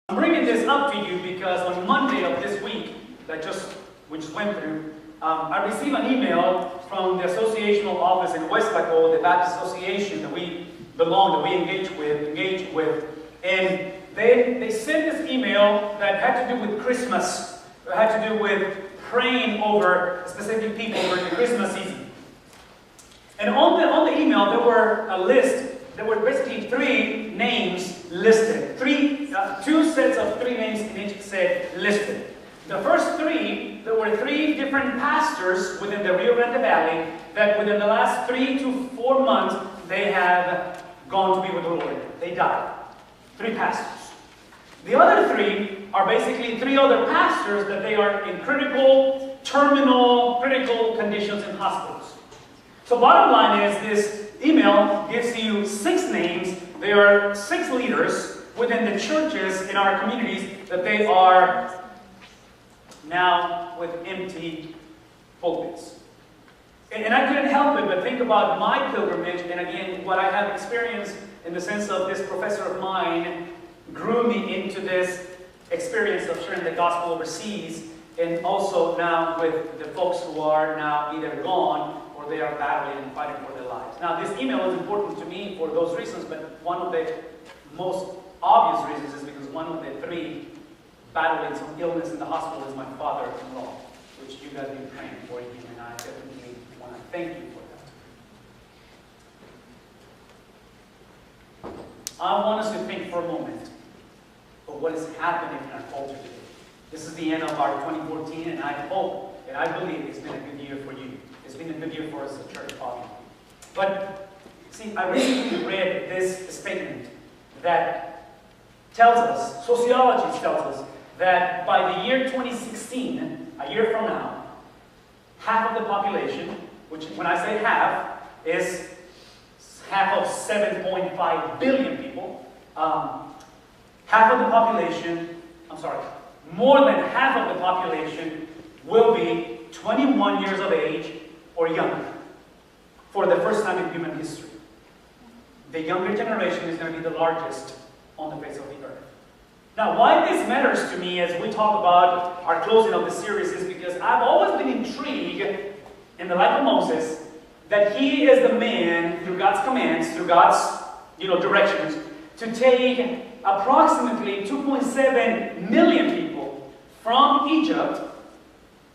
I'm bringing this up to you because on Monday of this week we just went through, I received an email from the associational office in Westlaco, the Baptist Association that we belong, that we engage with, and they sent this email that had to do with Christmas. It had to do with praying over specific people during the Christmas season. And on the email there were a list. There were basically 3 names listed. Two sets of 3 names in each set listed. The first 3, there were 3 different pastors within the Rio Grande Valley that within the last 3 to 4 months, they have gone to be with the Lord. They died. 3 pastors. The other 3 are basically 3 other pastors that they are in critical conditions in hospitals. So bottom line is this email gives you 6 names. There are 6 leaders within the churches in our communities that they are now with empty pulpits. And I couldn't help it but think about my pilgrimage, and again, what I have experienced in the sense of this professor of mine grew me into this experience of sharing the gospel overseas, and also now with the folks who are now either gone or they are battling and fighting for their lives. Now, this email is important to me for those reasons, but one of the most obvious reasons is because one of the 3 battling some illness in the hospital is my father-in-law, which you guys have been praying for him, and I definitely want to thank you for that. I want us to think for a moment of what is happening in our culture today. This is the end of our 2014, and I hope and I believe it's been a good year for you. It's been a good year for us as a church, obviously. But, see, I recently read this statement that tells us, sociology tells us, that by the year 2016, a year from now, half of the population, which when I say half, is half of 7.5 billion people, half of the population, more than half of the population will be 21 years of age or younger for the first time in human history. The younger generation is going to be the largest on the face of the earth. Now, why this matters to me as we talk about our closing of the series is because I've always been intrigued in the life of Moses that he is the man, through God's commands, through God's directions, to take approximately 2.7 million people from Egypt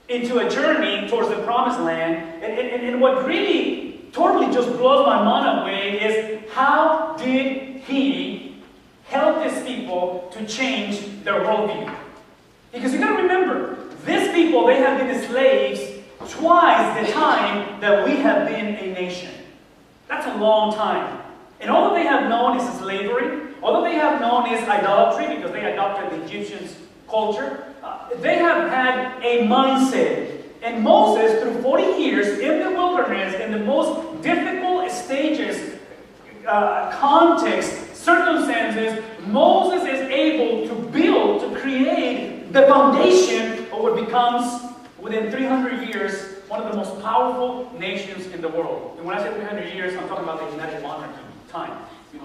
into a journey towards the promised land. And what really totally just blows my mind away is how did he help these people to change their worldview? Because you got to remember, these people, they have been slaves twice the time that we have been a nation. That's a long time. And all that they have known is slavery. All that they have known is idolatry, because they adopted the Egyptians' culture. They have had a mindset. And Moses, through 40 years in the wilderness, in the most difficult stages, context, circumstances, Moses is able to build, to create the foundation of what becomes, within 300 years, one of the most powerful nations in the world. And when I say 300 years, I'm talking about the United Monarchy time.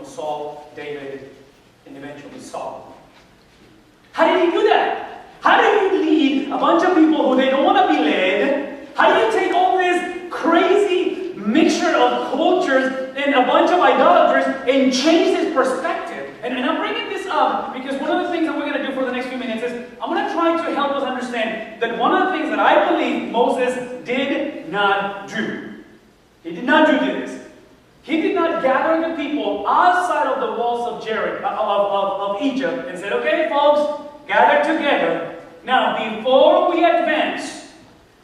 Saul, David, and eventually Saul. How did he do that? How do you lead a bunch of people who they don't want to be led? How do you take all this crazy mixture of cultures and a bunch of idolaters and change this perspective? And I'm bringing this up because one of the things that we're going to do for the next few minutes is I'm going to try to help us understand that one of the things that I believe Moses did not do. He did not do this. He did not gather the people outside of the walls of of Egypt and said, okay, folks, gather together. Now, before we advance,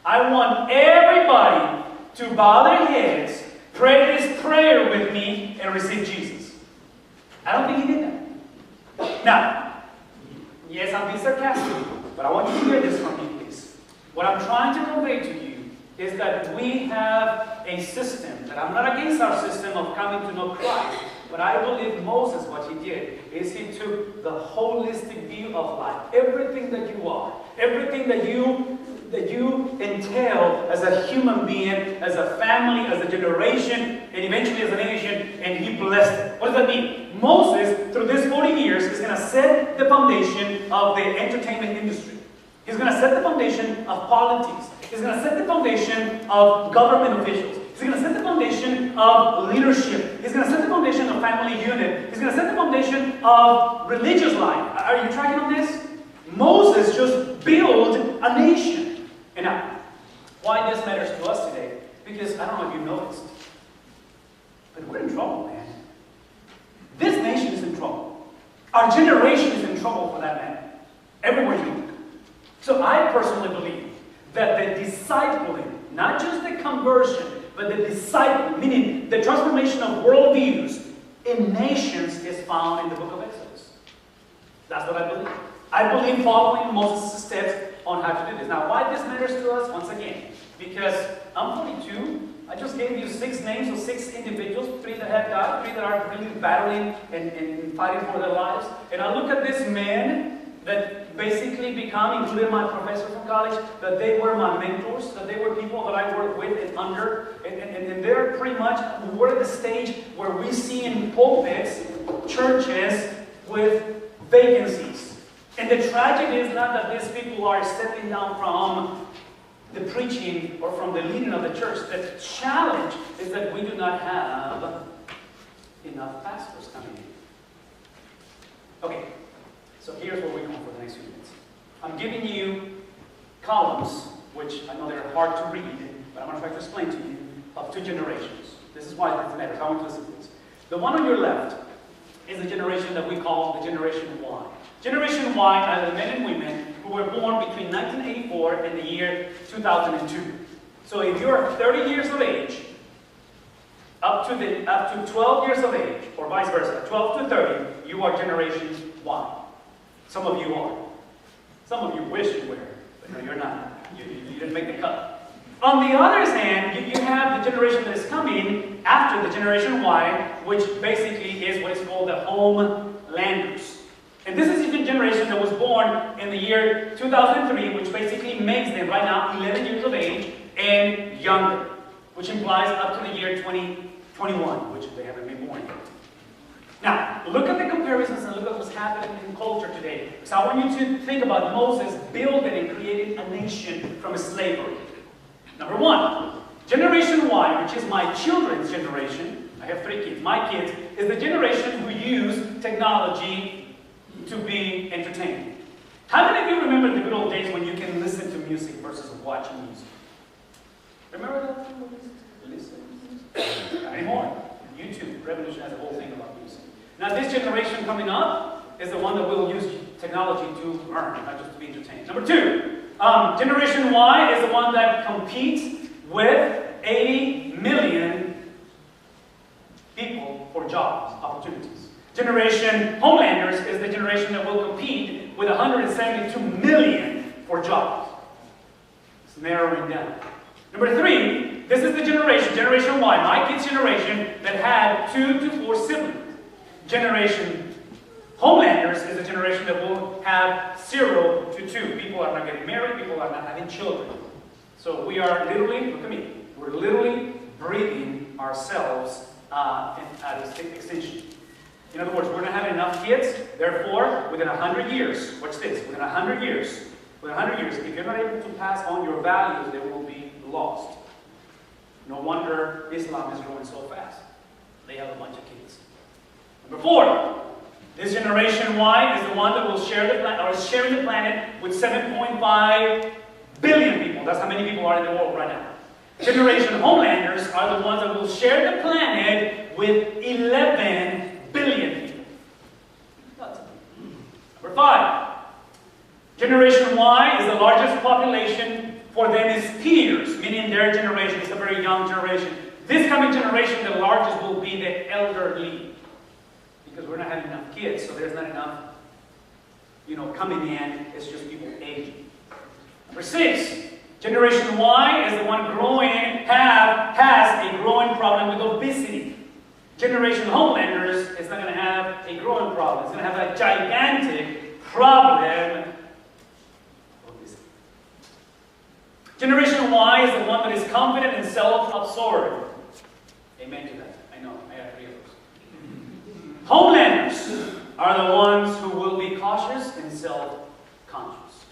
I want everybody to bow their heads, pray this prayer with me, and receive Jesus. I don't think he did that. Now, yes, I'm being sarcastic, but I want you to hear this from me, please. What I'm trying to convey to you is that we have a system, that I'm not against our system of coming to know Christ, but I believe Moses, what he did, is he took the holistic view of life. Everything that you are, everything that you entail as a human being, as a family, as a generation, and eventually as a nation, and he blessed it. What does that mean? Moses, through this 40 years, is going to set the foundation of the entertainment industry. He's going to set the foundation of politics. He's going to set the foundation of government officials. He's going to set the foundation of leadership. He's going to set the foundation of family unit. He's going to set the foundation of religious life. Are you tracking on this? Moses just built a nation. And now, why this matters to us today? Because I don't know if you noticed, but we're in trouble, man. This nation is in trouble. Our generation is in trouble for that matter. Everywhere you look. So I personally believe that the discipling, not just the conversion, but the discipling, meaning the transformation of worldviews in nations, is found in the book of Exodus. That's what I believe. I believe following Moses' steps on how to do this. Now, why this matters to us? Once again, because I'm 42. I just gave you 6 names of 6 individuals, 3 that have died, 3 that are really battling and fighting for their lives. And I look at this man that basically become, including my professor from college, that they were my mentors, that they were people that I worked with and under, and they're pretty much, we're at the stage where we see in pulpits, churches with vacancies. And the tragedy is not that these people are stepping down from the preaching or from the leading of the church. The challenge is that we do not have enough pastors coming in. Okay. So here's where we're going for the next few minutes. I'm giving you columns, which I know they're hard to read, but I'm going to try to explain to you, of 2 generations. This is why this matters. I want you to listen to this. The one on your left is the generation that we call the Generation Y. Generation Y are the men and women who were born between 1984 and the year 2002. So if you're 30 years of age, up to 12 years of age, or vice versa, 12 to 30, you are Generation Y. Some of you are. Some of you wish you were, but no, you're not. You didn't make the cut. On the other hand, you have the generation that is coming after the Generation Y, which basically is what is called the homelanders. And this is the generation that was born in the year 2003, which basically makes them right now 11 years of age and younger, which implies up to the year 2021, which they haven't been born yet. Now, look at the comparisons and look at what's happening in culture today. So I want you to think about Moses building and creating a nation from slavery. Number 1, Generation Y, which is my children's generation. I have 3 kids. My kids is the generation who use technology to be entertained. How many of you remember the good old days when you can listen to music versus watching music? Remember that? Listen. Not anymore. YouTube revolutionized the whole thing about music. Now this generation coming up is the one that will use technology to learn, not just to be entertained. Number 2, Generation Y is the one that competes with 80 million people for jobs, opportunities. Generation Homelanders is the generation that will compete with 172 million for jobs. It's narrowing down. Number 3, this is the Generation Y, my kids' generation, that had 2 to 4 siblings. Generation Homelanders is a generation that will have 0 to 2. People are not getting married, people are not having children. So we are literally, look at me, we're literally breeding ourselves at extinction. In other words, we're going to have enough kids, therefore, within 100 years, watch this, within 100 years, if you're not able to pass on your values, they will be lost. No wonder Islam is growing so fast. They have a bunch of kids. Number 4, this Generation Y is the one that will share the planet, or is sharing the planet with 7.5 billion people. That's how many people are in the world right now. Generation Homelanders are the ones that will share the planet with 11 billion people. Number 5, Generation Y is the largest population for them is peers, meaning their generation is a very young generation. This coming generation, the largest will be the elderly. Because we're not having enough kids, so there's not enough, coming in. It's just people aging. Number 6, Generation Y is the one has a growing problem with obesity. Generation Homelanders is not going to have a growing problem. It's going to have a gigantic problem with obesity. Generation Y is the one that is confident and self-absorbed. Amen to that. I know. I have 3 of those. Homelanders are the ones who will be cautious and self-conscious.